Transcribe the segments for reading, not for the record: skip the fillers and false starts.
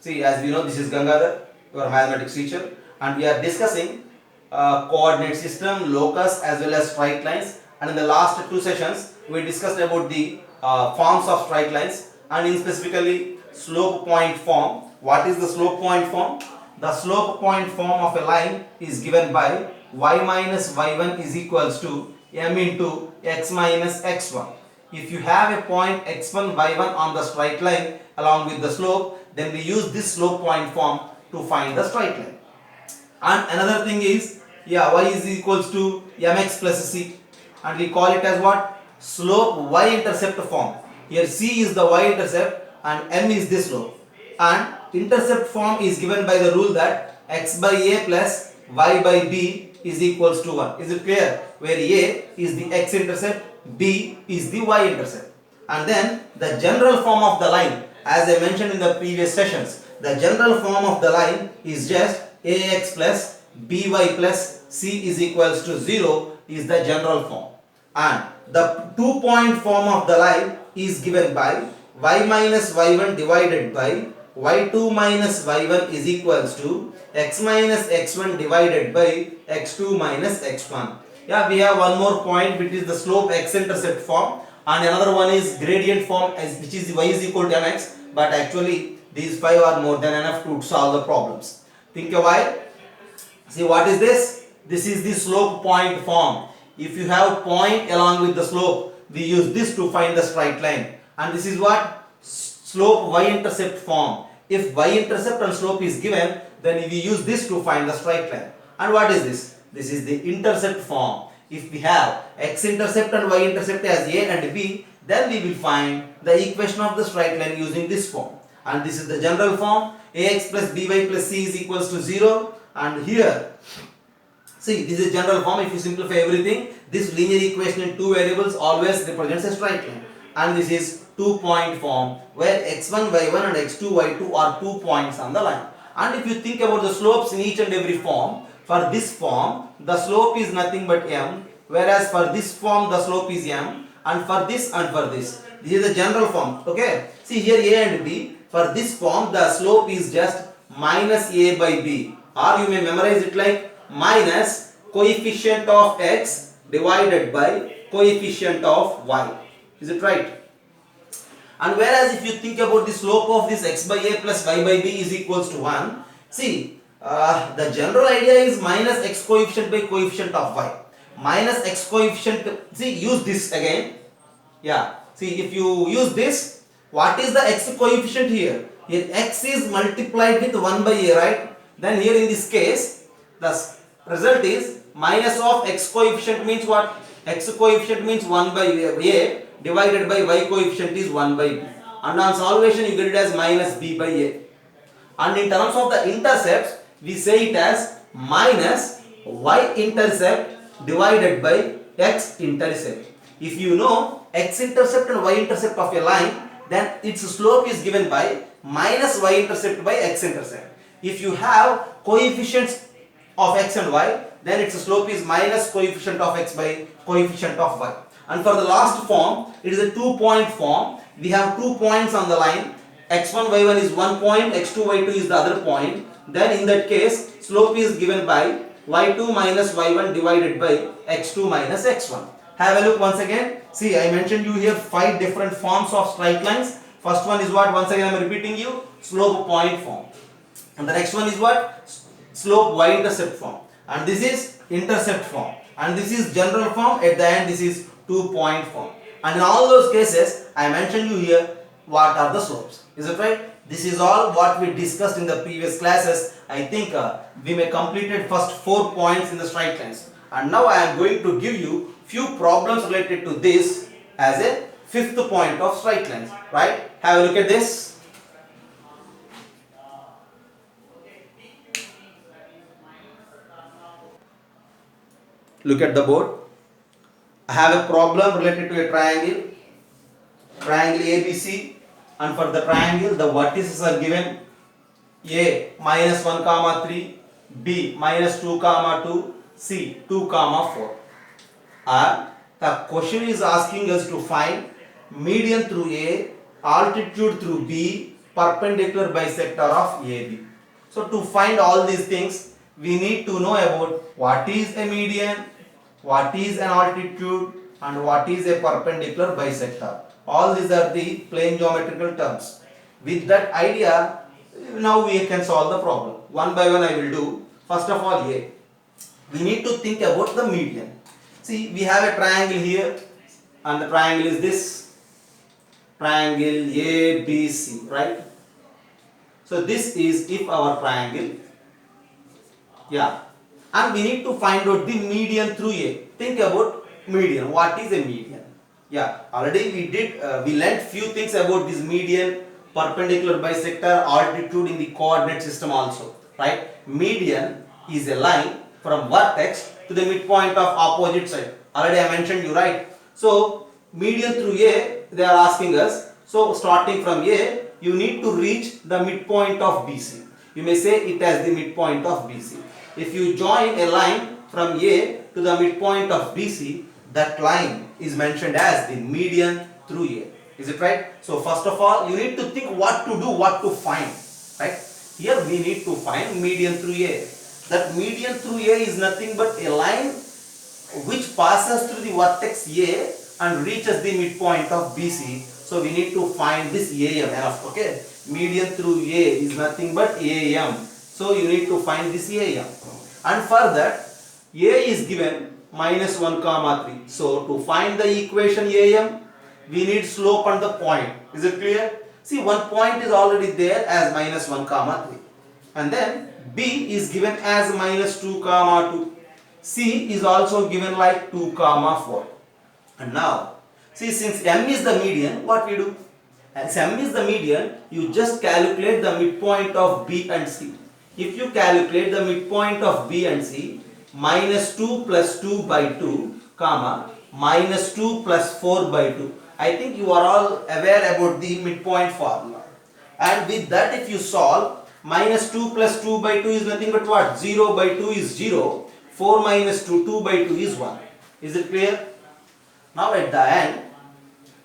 See, as we know, this is Gangadhar, your mathematics teacher, and we are discussing coordinate system, locus, as well as straight lines. And in the last two sessions, we discussed about the forms of straight lines, and in specifically slope point form. What is the slope point form? The slope point form of a line is given by y minus y1 is equals to m into x minus x1. If you have a point x1 y1 on the straight line along with the slope, then we use this slope point form to find the straight line. And another thing is, y is equals to mx plus c, and we call it as what? Slope y-intercept form. Here c is the y-intercept and m is the slope. And intercept form is given by the rule that x by a plus y by b is equals to 1. Is it clear? Where a is the x-intercept, b is the y-intercept. And then the general form of the line, as I mentioned in the previous sessions, the general form of the line is just ax plus by plus c is equals to 0 is the general form. And the 2-point form of the line is given by y minus y1 divided by y2 minus y1 is equals to x minus x1 divided by x2 minus x1. Yeah, we have one more point, which is the slope x-intercept form, and another one is gradient form, which is y is equal to mx. But actually these 5 are more than enough to solve the problems. Think a while. See, what is this? This is the slope point form. If you have point along with the slope, we use this to find the straight line. And this is what? Slope y-intercept form. If y-intercept and slope is given, then we use this to find the straight line. And what is this? This is the intercept form. If we have x-intercept and y-intercept as a and b, then we will find the equation of the straight line using this form. And this is the general form. Ax plus by plus c is equals to 0. And here, see, this is general form. If you simplify everything, this linear equation in two variables always represents a straight line. And this is 2-point form, where x1 y1 and x2 y2 are 2 points on the line. And if you think about the slopes in each and every form, for this form the slope is nothing but m, whereas for this form the slope is m, and for this this is the general form. Okay, see here a and b. For this form the slope is just minus a by b, or you may memorize it like minus coefficient of x divided by coefficient of y. Is it right? And whereas if you think about the slope of this x by a plus y by b is equals to 1, see, the general idea is minus x coefficient by coefficient of y. Minus x coefficient, see, use this again. Yeah, see, if you use this, what is the x coefficient here? Here x is multiplied with 1 by a, right? Then here in this case, the result is minus of x coefficient means what? X coefficient means 1 by a divided by y coefficient is 1 by b. And on solvation you get it as minus b by a. And in terms of the intercepts, we say it as minus y-intercept divided by x-intercept. If you know x-intercept and y-intercept of a line, then its slope is given by minus y-intercept by x-intercept. If you have coefficients of x and y, then its slope is minus coefficient of x by coefficient of y. And for the last form, it is a 2-point form. We have 2 points on the line. x1 y1 is 1 point, x2 y2 is the other point. Then in that case, slope is given by y2 minus y1 divided by x2 minus x1. Have a look once again. See, I mentioned you here 5 different forms of straight lines. First one is what? Once again I am repeating you, slope point form. And the next one is what? Slope y-intercept form. And this is intercept form. And this is general form. At the end, this is 2-point form. And in all those cases, I mentioned you here what are the slopes. Is it right? This is all what we discussed in the previous classes. I think we may completed first 4 points in the straight lines. And now I am going to give you few problems related to this as a 5th point of straight lines. Right? Have a look at this. Look at the board. I have a problem related to a triangle ABC, and for the triangle the vertices are given a minus 1 comma 3, b minus 2 comma 2, c 2 comma 4. And the question is asking us to find median through a, altitude through b, perpendicular bisector of AB. So to find all these things, we need to know about what is a median, what is an altitude, and what is a perpendicular bisector. All these are the plane geometrical terms. With that idea, now we can solve the problem. One by one I will do. First of all, A. We need to think about the median. See, we have a triangle here, and the triangle is this triangle ABC, right? So this is if our triangle, yeah, and we need to find out the median through A. Think about median. What is a median? Yeah, already we did, we learnt few things about this median, perpendicular bisector, altitude in the coordinate system also, right? Median is a line from vertex to the midpoint of opposite side. Already I mentioned you, right? So median through A, they are asking us. So starting from A, you need to reach the midpoint of BC. You may say it as the midpoint of BC. If you join a line from A to the midpoint of BC, that line is mentioned as the median through A. Is it right? So first of all, you need to think what to do, what to find. Right? Here we need to find median through A. That median through A is nothing but a line which passes through the vertex A and reaches the midpoint of BC. So we need to find this AM. Okay? Median through A is nothing but AM. So you need to find this AM. And for that, A is given minus 1 comma 3. So to find the equation AM, we need slope and the point. Is it clear? See, one point is already there as minus 1 comma 3. And then B is given as minus 2 comma 2. C is also given like 2 comma 4. And now, see, since M is the median, what we do? As M is the median, you just calculate the midpoint of B and C. If you calculate the midpoint of B and C, minus 2 plus 2 by 2, comma, minus 2 plus 4 by 2. I think you are all aware about the midpoint formula. And with that, if you solve, minus 2 plus 2 by 2 is nothing but what? 0 by 2 is 0. 4 minus 2, 2 by 2 is 1. Is it clear? Now at the end,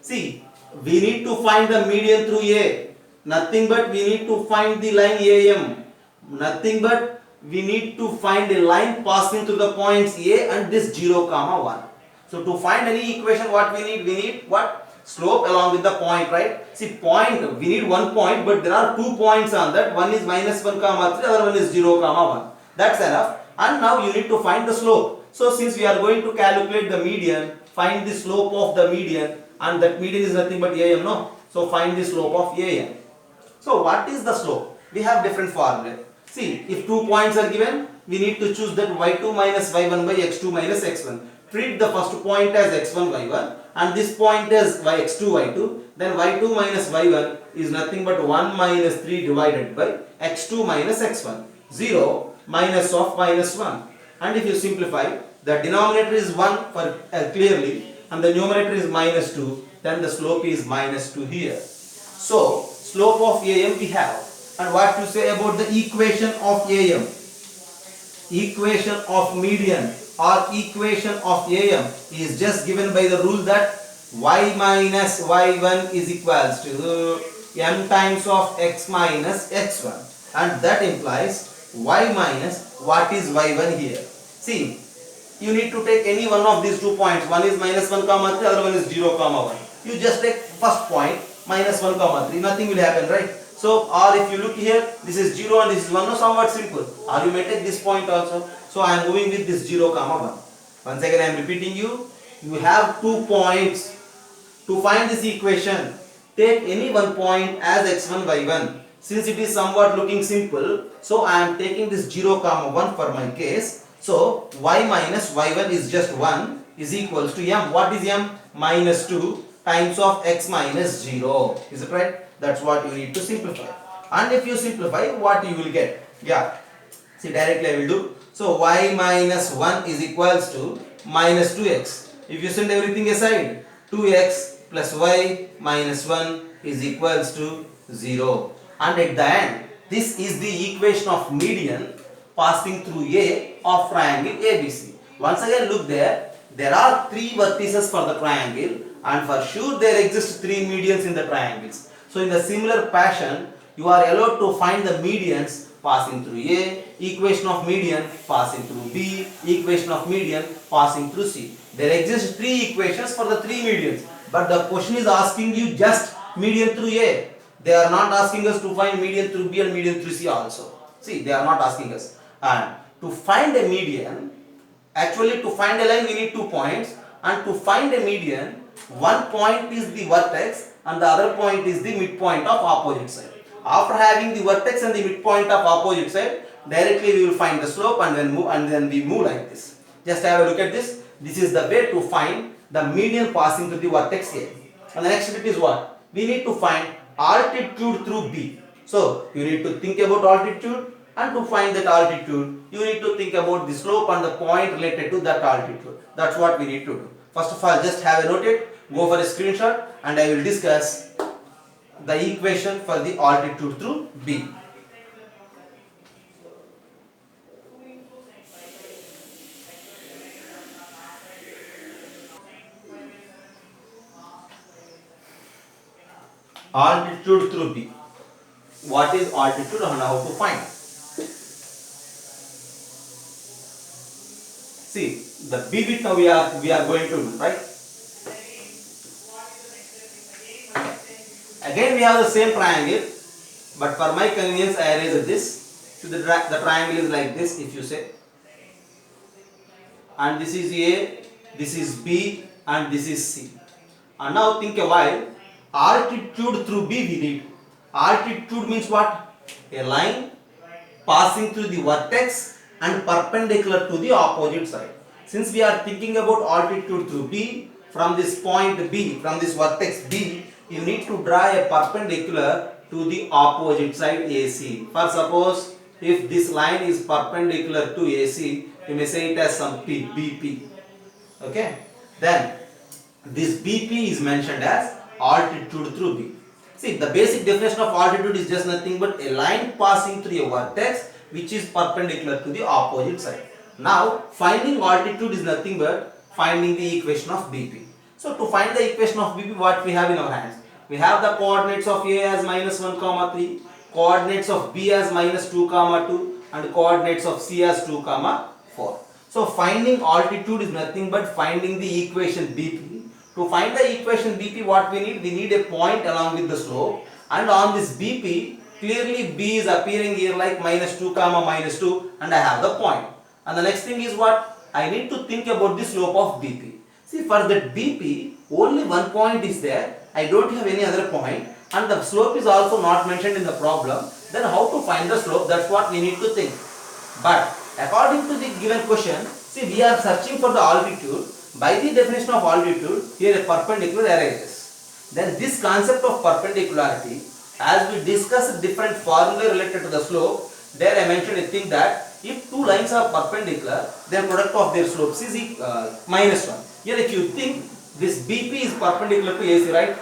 see, we need to find the median through A. Nothing but we need to find the line AM. Nothing but we need to find a line passing through the points A and this 0 comma 1. So to find any equation, what we need what? Slope along with the point, right? See, point, we need one point, but there are 2 points on that. One is minus 1 comma 3, other one is 0 comma 1. That's enough. And now you need to find the slope. So since we are going to calculate the median, find the slope of the median, and that median is nothing but AM, no? So find the slope of AM. So what is the slope? We have different formula. See, if 2 points are given, we need to choose that y2 minus y1 by x2 minus x1. Treat the first point as x1 y1 and this point as x2 y2. Then y2 minus y1 is nothing but 1 minus 3 divided by x2 minus x1. 0 minus of minus 1. And if you simplify, the denominator is 1 for clearly and the numerator is minus 2. Then the slope is minus 2 here. So slope of AM we have. And what to say about the equation of AM? Equation of median or equation of AM is just given by the rule that y minus y1 is equals to m times of x minus x1, and that implies y minus what is y1 here. See, you need to take any one of these 2 points. One is minus 1 comma 3, other one is 0 comma 1. You just take first point minus 1 comma 3, nothing will happen, right? So, or if you look here, this is 0 and this is 1, no, somewhat simple. Or you may take this point also. So, I am moving with this 0 comma 1. Once again, I am repeating you. You have 2 points. To find this equation, take any one point as x1, y1. Since it is somewhat looking simple, so I am taking this 0 comma 1 for my case. So, y minus y1 is just 1 is equals to m. What is m? Minus 2 times of x minus 0. Is it right? That's what you need to simplify. And if you simplify, what you will get? Yeah. See, directly I will do. So, y minus 1 is equals to minus 2x. If you send everything aside, 2x plus y minus 1 is equals to 0. And at the end, this is the equation of median passing through A of triangle ABC. Once again, look there. There are 3 vertices for the triangle, and for sure there exist 3 medians in the triangles. So in the similar fashion, you are allowed to find the medians passing through A, equation of median passing through B, equation of median passing through C. There exist three equations for the three medians, but the question is asking you just median through A. They are not asking us to find median through B and median through C also. See, they are not asking us. And to find a median, actually to find a line we need 2 points, and to find a median, one point is the vertex and the other point is the midpoint of opposite side. After having the vertex and the midpoint of opposite side, directly we will find the slope and then we move like this. Just have a look at this. This is the way to find the median passing through the vertex A. And the next bit is what? We need to find altitude through B. So you need to think about altitude, and to find that altitude you need to think about the slope and the point related to that altitude. That's what we need to do. First of all, just have a note it, go for a screenshot, and I will discuss the equation for the altitude through B. Altitude through B. What is altitude and how to find? See, the B bit now we are going to do, right? Again we have the same triangle, but for my convenience I erase this. So the triangle is like this, if you say. And this is A, this is B, and this is C. And now think a while. Altitude through B we need. Altitude means what? A line passing through the vertex and perpendicular to the opposite side. Since we are thinking about altitude through B, from this point B, from this vertex B, you need to draw a perpendicular to the opposite side AC. For suppose, if this line is perpendicular to AC, you may say it as some P, BP. Okay? Then, this BP is mentioned as altitude through B. See, the basic definition of altitude is just nothing but a line passing through a vertex which is perpendicular to the opposite side. Now, finding altitude is nothing but finding the equation of BP. So, to find the equation of BP, what we have in our hands? We have the coordinates of A as -1, 3, coordinates of B as -2, 2, and coordinates of C as 2, 4. So, finding altitude is nothing but finding the equation BP. To find the equation BP, what we need? We need a point along with the slope, and on this BP, clearly B is appearing here like -2, -2, and I have the point. And the next thing is what? I need to think about the slope of BP. See, for that BP, only one point is there. I don't have any other point, and the slope is also not mentioned in the problem. Then how to find the slope? That's what we need to think. But according to the given question, see, we are searching for the altitude. By the definition of altitude, here a perpendicular arises. Then this concept of perpendicularity, as we discussed different formulae related to the slope, there I mentioned a thing that if two lines are perpendicular, their product of their slopes is -1. Here if you think this BP is perpendicular to AC, right?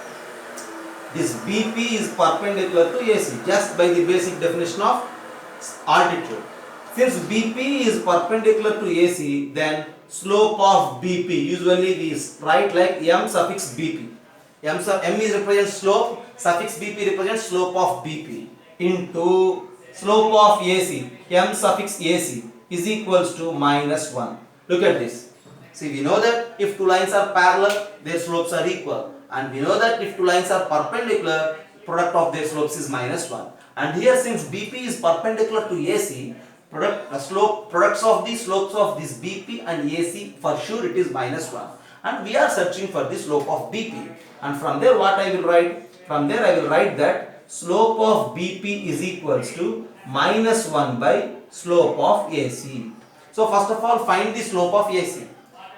This BP is perpendicular to AC just by the basic definition of altitude. Since BP is perpendicular to AC, then slope of BP, usually we write like M suffix BP. M is represents slope, suffix BP represents slope of BP into slope of AC, M suffix AC is equals to -1. Look at this. See, we know that if two lines are parallel, their slopes are equal. And we know that if two lines are perpendicular, product of their slopes is -1. And here, since BP is perpendicular to AC, products of the slopes of this BP and AC, for sure it is -1. And we are searching for the slope of BP. And from there, what I will write? From there, I will write that slope of BP is equals to -1 by slope of AC. So, first of all, find the slope of AC.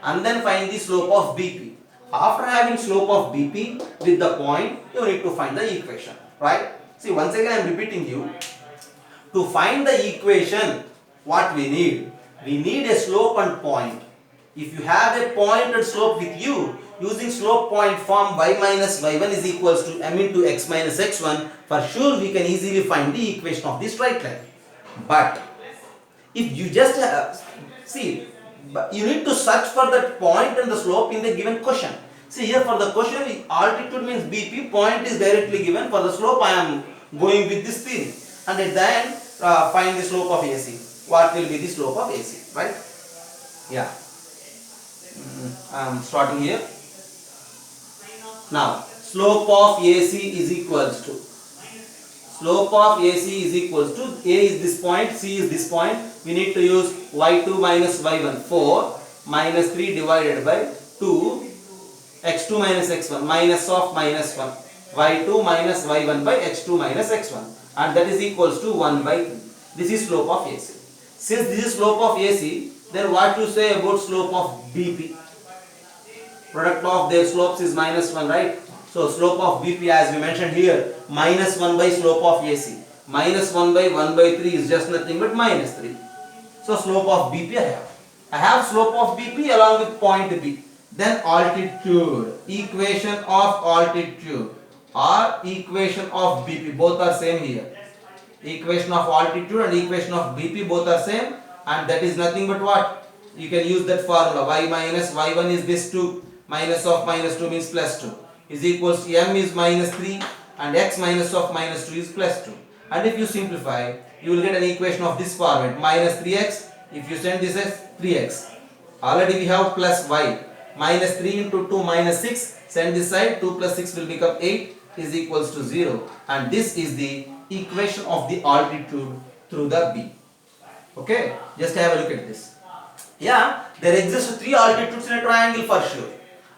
And then find the slope of BP. After having slope of BP with the point, you need to find the equation, right? See, once again I am repeating you. To find the equation, what we need a slope and point. If you have a point and slope with you, using slope point form y minus y1 is equals to m into x minus x1, for sure we can easily find the equation of this straight line. But if you just you need to search for that point and the slope in the given question. See, here for the question, altitude means BP, point is directly given. For the slope, I am going with this theory. And at the end, find the slope of AC. What will be the slope of AC, right? Yeah. I'm starting here. Now, slope of AC is equals to, slope of AC is equals to, A is this point, C is this point. We need to use y2 minus y1, 4 minus 3 divided by 2, x2 minus x1, minus of minus 1, y2 minus y1 by x2 minus x1, and that is equals to 1 by 3. This is slope of AC. Since this is slope of AC, then what to say about slope of BP? Product of their slopes is minus 1, right? So slope of BP, as we mentioned here, minus 1 by slope of AC. Minus 1 by 1 by 3 is just nothing but minus 3. So slope of BP I have. I have slope of BP along with point B. Then altitude, equation of altitude or equation of BP, both are same here. Equation of altitude and equation of BP both are same, and that is nothing but what? You can use that formula. Y minus y1 is this 2, minus of minus 2 means plus 2, is equals to m is minus 3 and x minus of minus 2 is plus 2. And if you simplify, you will get an equation of this format, minus 3x. If you send this as 3x, already we have plus y, minus 3 into 2 minus 6, send this side, 2 plus 6 will become 8 is equals to 0, and this is the equation of the altitude through the B. Okay, just have a look at this. Yeah, there exist 3 altitudes in a triangle for sure,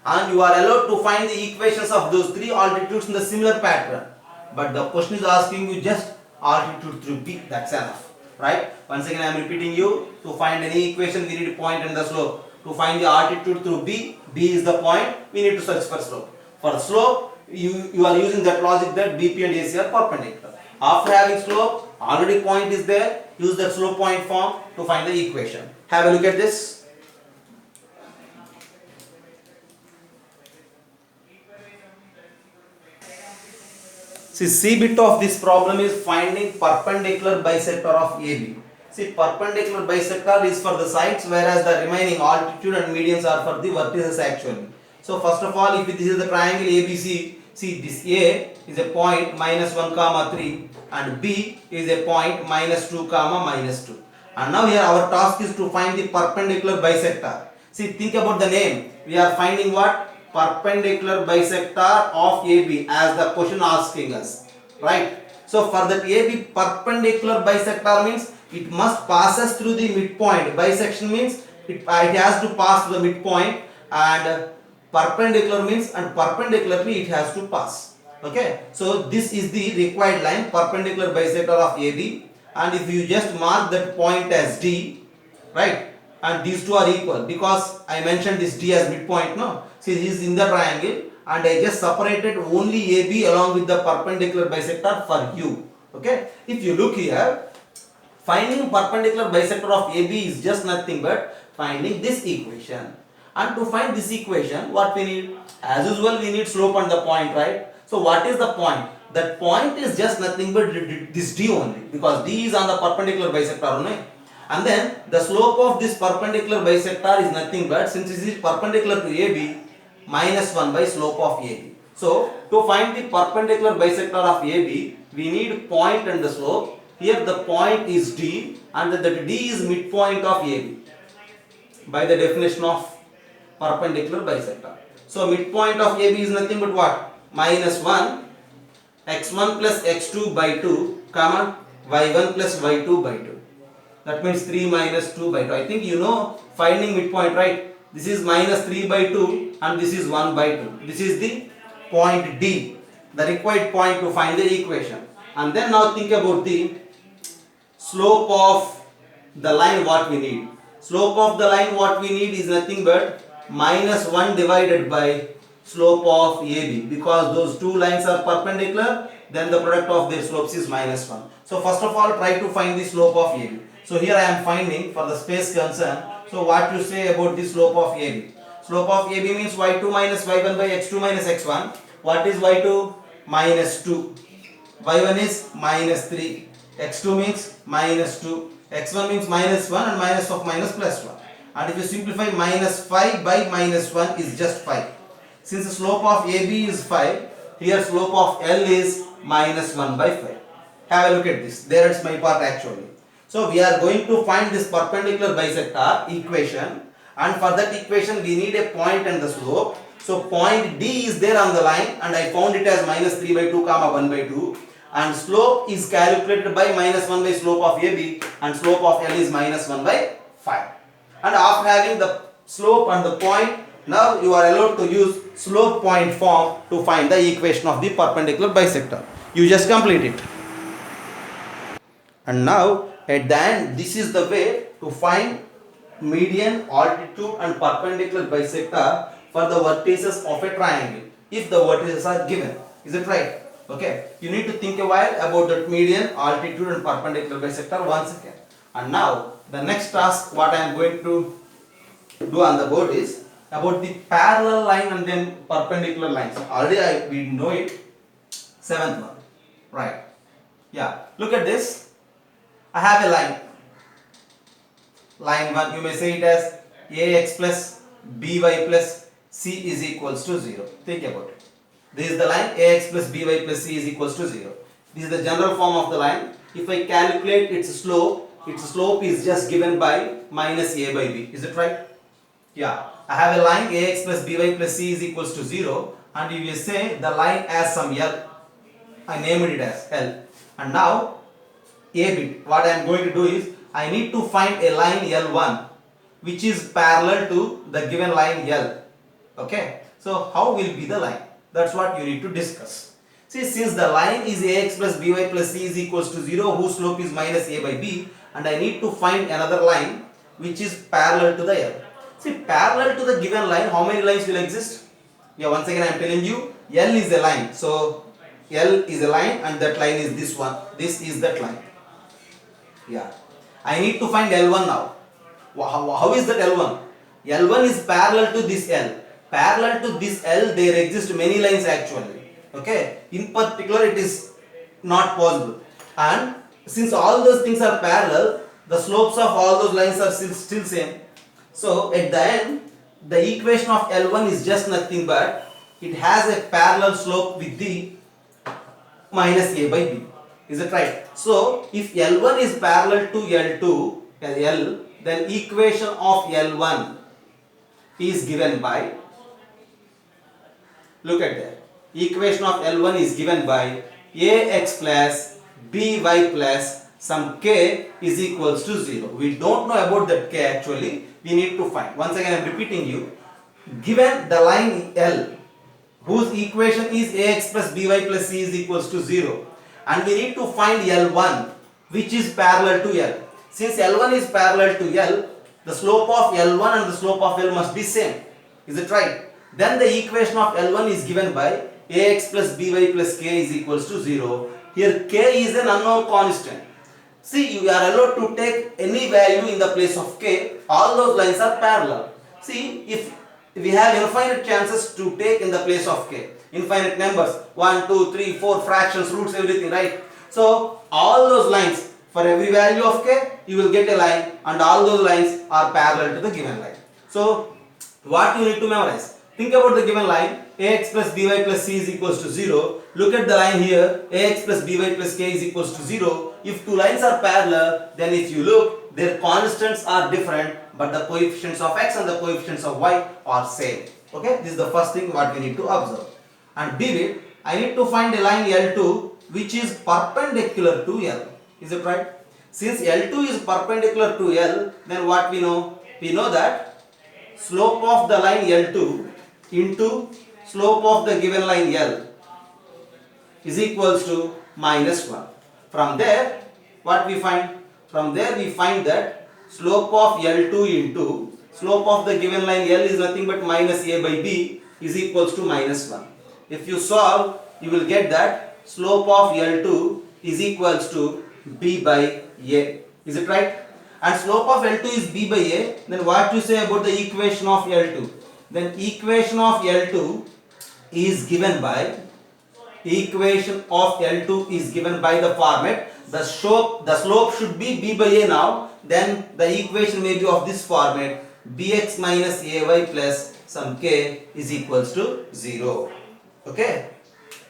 and you are allowed to find the equations of those 3 altitudes in the similar pattern, but the question is asking you just altitude through B. That's enough, right? Once again I am repeating you, to find any equation we need point and the slope. To find the altitude through B, B is the point, we need to search for slope. For slope, you are using that logic that BP and AC are perpendicular. After having slope, already point is there, use the slope point form to find the equation. Have a look at this. See, C bit of this problem is finding perpendicular bisector of AB. See, perpendicular bisector is for the sides, whereas the remaining altitude and medians are for the vertices actually. So first of all, if this is the triangle ABC, see this A is a point minus 1 comma 3 and B is a point minus 2 comma minus 2. And now here our task is to find the perpendicular bisector. See, think about the name. We are finding what? Perpendicular bisector of AB, as the question asking us, right? So for that AB perpendicular bisector means it must passes through the midpoint. Bisection means it has to pass to the midpoint, and perpendicular means and perpendicularly it has to pass. Okay, so this is the required line, perpendicular bisector of AB, and if you just mark that point as D, right, and these two are equal because I mentioned this D as midpoint. No, see, this is in the triangle and I just separated only AB along with the perpendicular bisector for you. Okay, if you look here, finding perpendicular bisector of AB is just nothing but finding this equation. And to find this equation, what we need? As usual, we need slope and the point, right? So what is the point? That point is just nothing but this D only, because D is on the perpendicular bisector only. And then the slope of this perpendicular bisector is nothing but, since it is perpendicular to AB, minus 1 by slope of AB. So to find the perpendicular bisector of AB, we need point and the slope. Here the point is D and the D is midpoint of AB by the definition of perpendicular bisector. So midpoint of AB is nothing but what? Minus 1 x1 plus x2 by 2 comma y1 plus y2 by 2. That means 3 minus 2 by 2. I think you know finding midpoint, right? This is minus 3 by 2 and this is 1 by 2. This is the point D, the required point to find the equation. And then now think about the slope of the line what we need. Slope of the line what we need is nothing but minus 1 divided by slope of AB, because those two lines are perpendicular, then the product of their slopes is minus 1. So first of all, try to find the slope of AB. So here I am finding for the space concern. So what you say about the slope of AB? Slope of AB means y2 minus y1 by x2 minus x1. What is y2? Minus 2. y1 is minus 3. x2 means minus 2. x1 means minus 1 and minus of minus plus 1. And if you simplify, minus 5 by minus 1 is just 5. Since the slope of AB is 5, here slope of L is minus 1 by 5. Have a look at this. There it's my part actually. So we are going to find this perpendicular bisector equation, and for that equation we need a point and the slope. So point D is there on the line, and I found it as minus 3 by 2 comma 1 by 2, and slope is calculated by minus 1 by slope of AB, and slope of L is minus 1 by 5. And after having the slope and the point, now you are allowed to use slope point form to find the equation of the perpendicular bisector. You just complete it. And now at the end, this is the way to find median, altitude and perpendicular bisector for the vertices of a triangle, if the vertices are given. Is it right? Okay. You need to think a while about the median, altitude and perpendicular bisector once again. And now the next task what I am going to do on the board is about the parallel line and then perpendicular lines. Already we know it. Seventh one. Right. Yeah. Look at this. I have a line. Line 1, you may say it as ax plus by plus c is equals to 0. Think about it. This is the line ax plus by plus c is equals to 0. This is the general form of the line. If I calculate its slope is just given by minus a by b. Is it right? Yeah. I have a line ax plus by plus c is equals to 0, and you will say the line has some L. I named it as L. And now a bit, what I am going to do is I need to find a line L1 which is parallel to the given line L. Okay. So how will be the line? That's what you need to discuss. See, since the line is ax plus by plus c is equals to 0, whose slope is minus a by b, and I need to find another line which is parallel to the L. See, parallel to the given line, how many lines will exist? Yeah, once again I am telling you, L is a line. So L is a line and that line is this one. This is that line. Yeah. I need to find L1 now. How is that L1? L1 is parallel to this L. Parallel to this L, there exist many lines actually. Okay. In particular, it is not possible. And since all those things are parallel, the slopes of all those lines are still same. So at the end, the equation of L1 is just nothing but it has a parallel slope with the minus a by b. Is it right? So if L1 is parallel to L2, L, then equation of L1 is given by, look at that, equation of L1 is given by ax plus by plus some k is equals to 0. We don't know about that k actually, we need to find. Once again I am repeating you, given the line L whose equation is ax plus by plus c is equals to 0, and we need to find L1 which is parallel to L. Since L1 is parallel to L, the slope of L1 and the slope of L must be same. Is it right? Then the equation of L1 is given by ax plus by plus k is equals to 0. Here k is an unknown constant. See, you are allowed to take any value in the place of k. All those lines are parallel. See, if we have infinite chances to take in the place of k, infinite numbers, 1, 2, 3, 4, fractions, roots, everything, right? So all those lines, for every value of k, you will get a line, and all those lines are parallel to the given line. So what you need to memorize? Think about the given line, ax plus by plus c is equals to 0. Look at the line here, ax plus by plus k is equals to 0. If two lines are parallel, then if you look, their constants are different, but the coefficients of x and the coefficients of y are same. Okay, this is the first thing what we need to observe. And b, I need to find a line L2 which is perpendicular to L. Is it right? Since L2 is perpendicular to L, then what we know? We know that slope of the line L2 into slope of the given line L is equals to minus 1. From there, what we find? From there we find that slope of L2 into slope of the given line L is nothing but minus a by b is equals to minus 1. If you solve, you will get that slope of L2 is equals to b by a. Is it right? And slope of L2 is b by a, then what you say about the equation of L2? Then equation of L2 is given by the format, the slope should be b by a now, then the equation may be of this format, bx minus ay plus some k is equals to 0. Okay,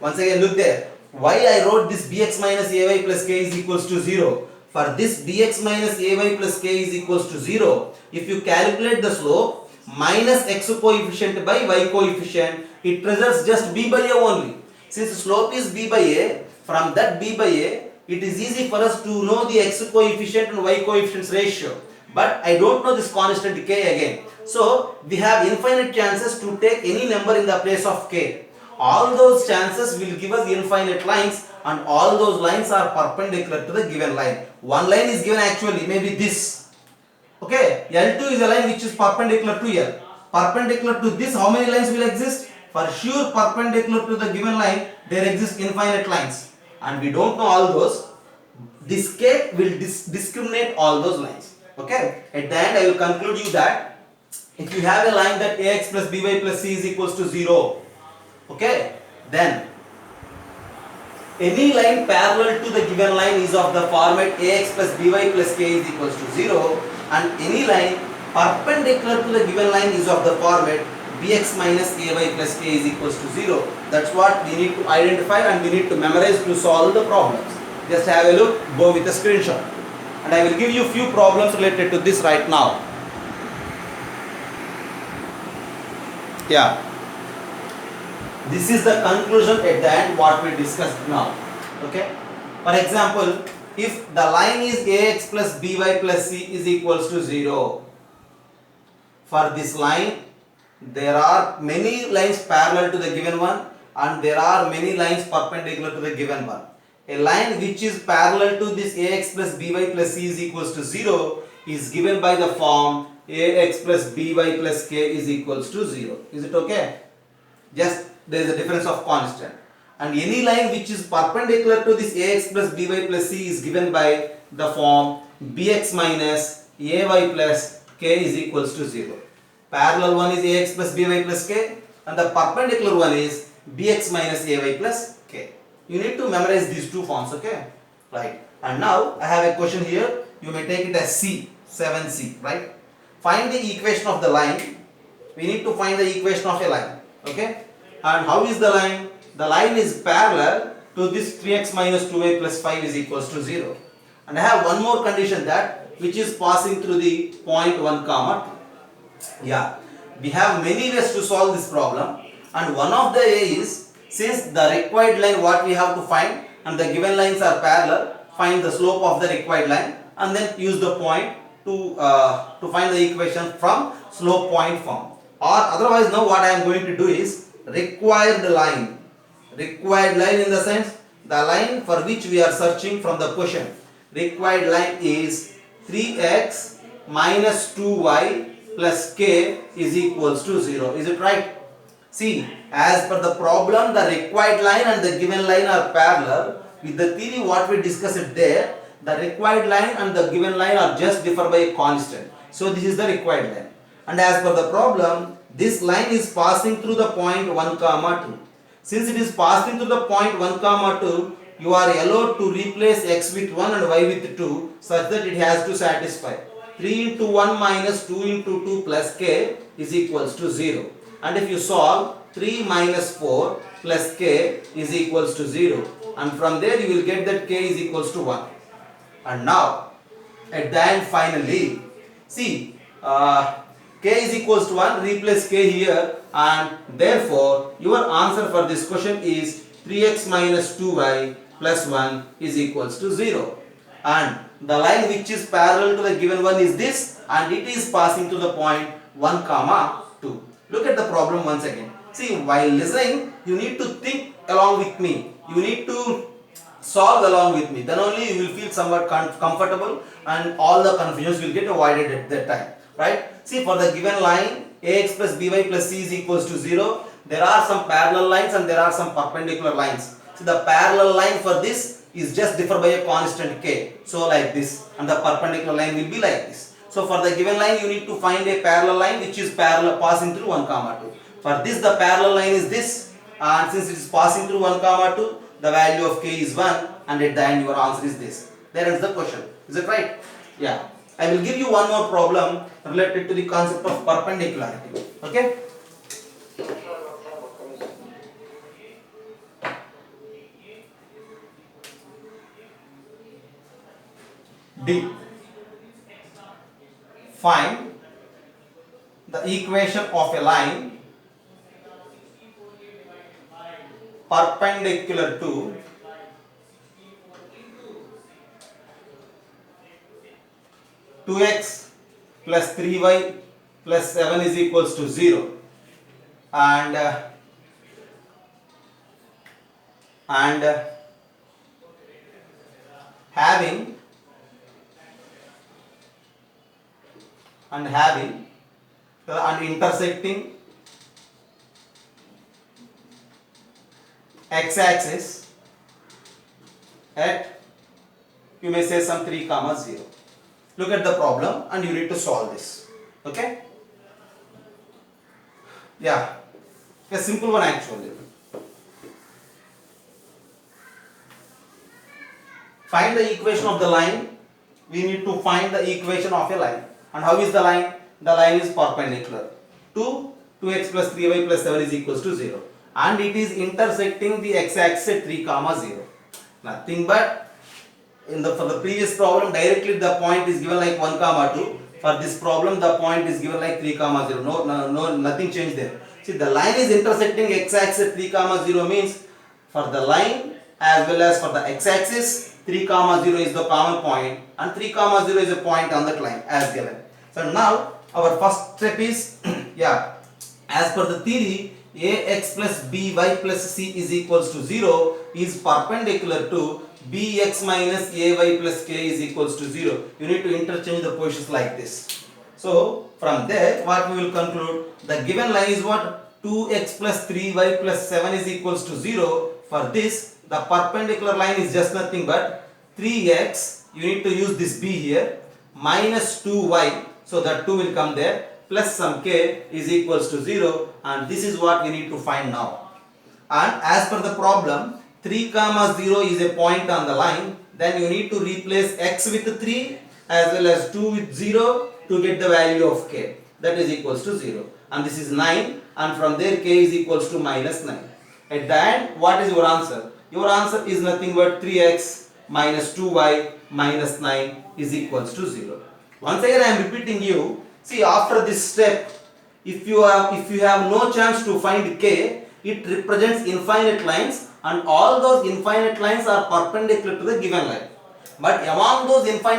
once again look there, why I wrote this bx minus ay plus k is equals to 0? For this bx minus ay plus k is equals to 0, if you calculate the slope minus x coefficient by y coefficient, it results just b by a only. Since slope is b by a, from that b by a, it is easy for us to know the x coefficient and y coefficients ratio. But I don't know this constant k again. So we have infinite chances to take any number in the place of k. All those chances will give us infinite lines, and all those lines are perpendicular to the given line. One line is given actually, maybe this. Okay, L2 is a line which is perpendicular to L. Perpendicular to this, how many lines will exist? For sure, perpendicular to the given line, there exist infinite lines. And we don't know all those. This K will discriminate all those lines. Okay, at the end I will conclude you that if you have a line that ax plus by plus c is equals to 0, okay, then any line parallel to the given line is of the format ax plus by plus k is equals to 0, and any line perpendicular to the given line is of the format bx minus ay plus k is equals to 0. That's what we need to identify and we need to memorize to solve the problems. Just have a look, go with a screenshot. And I will give you few problems related to this right now. Yeah. This is the conclusion at the end what we discussed now. Okay. For example, if the line is ax plus by plus c is equals to 0, for this line there are many lines parallel to the given one and there are many lines perpendicular to the given one. A line which is parallel to this ax plus by plus c is equals to 0 is given by the form ax plus by plus k is equals to 0. Is it okay? Just there is a difference of constant. And any line which is perpendicular to this ax plus by plus c is given by the form bx minus ay plus k is equals to 0. Parallel one is ax plus by plus k and the perpendicular one is bx minus ay plus k. You need to memorize these two forms, okay? Right. And now I have a question here. You may take it as C, 7C, right? Find the equation of the line. We need to find the equation of a line, okay? And how is the line? The line is parallel to this 3x minus 2y plus 5 is equals to 0. And I have one more condition that which is passing through the point 1 comma 2. Yeah, we have many ways to solve this problem, and one of the way is, since the required line what we have to find and the given lines are parallel, find the slope of the required line and then use the point to find the equation from slope point form. Or otherwise now what I am going to do is required line. Required line in the sense the line for which we are searching from the question. Required line is 3x minus 2y plus k is equals to 0. Is it right? See, as per the problem, the required line and the given line are parallel. With the theory what we discussed there, the required line and the given line are just differ by a constant. So this is the required line. And as per the problem, this line is passing through the point 1 comma 2. Since it is passing through the point 1 comma 2, you are allowed to replace x with 1 and y with 2 such that it has to satisfy. 3 into 1 minus 2 into 2 plus k is equals to 0. And if you solve, 3 minus 4 plus k is equals to 0. And from there you will get that k is equals to 1. And now, at the end finally, see, k is equals to 1, replace k here, and therefore your answer for this question is 3x minus 2y plus 1 is equals to 0. And the line which is parallel to the given one is this, and it is passing to the point 1 comma 2. Look at the problem once again. See, while listening, you need to think along with me. You need to solve along with me. Then only you will feel somewhat comfortable and all the confusions will get avoided at that time. Right? See, for the given line, ax plus by plus c is equals to 0. There are some parallel lines and there are some perpendicular lines. So the parallel line for this is just differ by a constant k. So like this. And the perpendicular line will be like this. So for the given line, you need to find a parallel line which is parallel passing through 1 comma 2. For this, the parallel line is this, and since it is passing through 1 comma 2, the value of k is 1, and at the end your answer is this. There ends the question. Is it right? Yeah. I will give you one more problem related to the concept of perpendicularity. Okay? D. Find the equation of a line perpendicular to two x plus 3y plus 7 is equals to 0 and having and intersecting x-axis at, you may say, some 3 comma 0. Look at the problem and you need to solve this. Okay? Yeah, a simple one actually. Find the equation of the line. We need to find the equation of a line. And how is the line? The line is perpendicular to 2x plus 3y plus 7 is equals to 0. And it is intersecting the x-axis at 3 comma 0. Nothing but, for the previous problem, directly the point is given like 1 comma 2. For this problem, the point is given like 3 comma 0. No, nothing changed there. See, the line is intersecting x-axis at 3 comma 0 means for the line as well as for the x-axis, 3 comma 0 is the common point and 3 comma 0 is a point on that line as given. So now our first step is as per the theory, ax plus by plus c is equals to 0 is perpendicular to bx minus ay plus k is equals to 0. You need to interchange the positions like this. So from there what we will conclude, the given line is what? 2x plus 3y plus 7 is equals to 0. For this, the perpendicular line is just nothing but 3x, you need to use this b here, minus 2y, so that 2 will come there, plus some k is equals to 0, and this is what we need to find now. And as per the problem, 3 comma 0 is a point on the line, then you need to replace x with 3 as well as 2 with 0 to get the value of k, that is equals to 0, and this is 9, and from there k is equals to minus 9. At the end, what is your answer? Your answer is nothing but 3x minus 2y minus 9 is equals to 0. Once again I am repeating you, see, after this step, if you have no chance to find k, it represents infinite lines and all those infinite lines are perpendicular to the given line. But among those infinite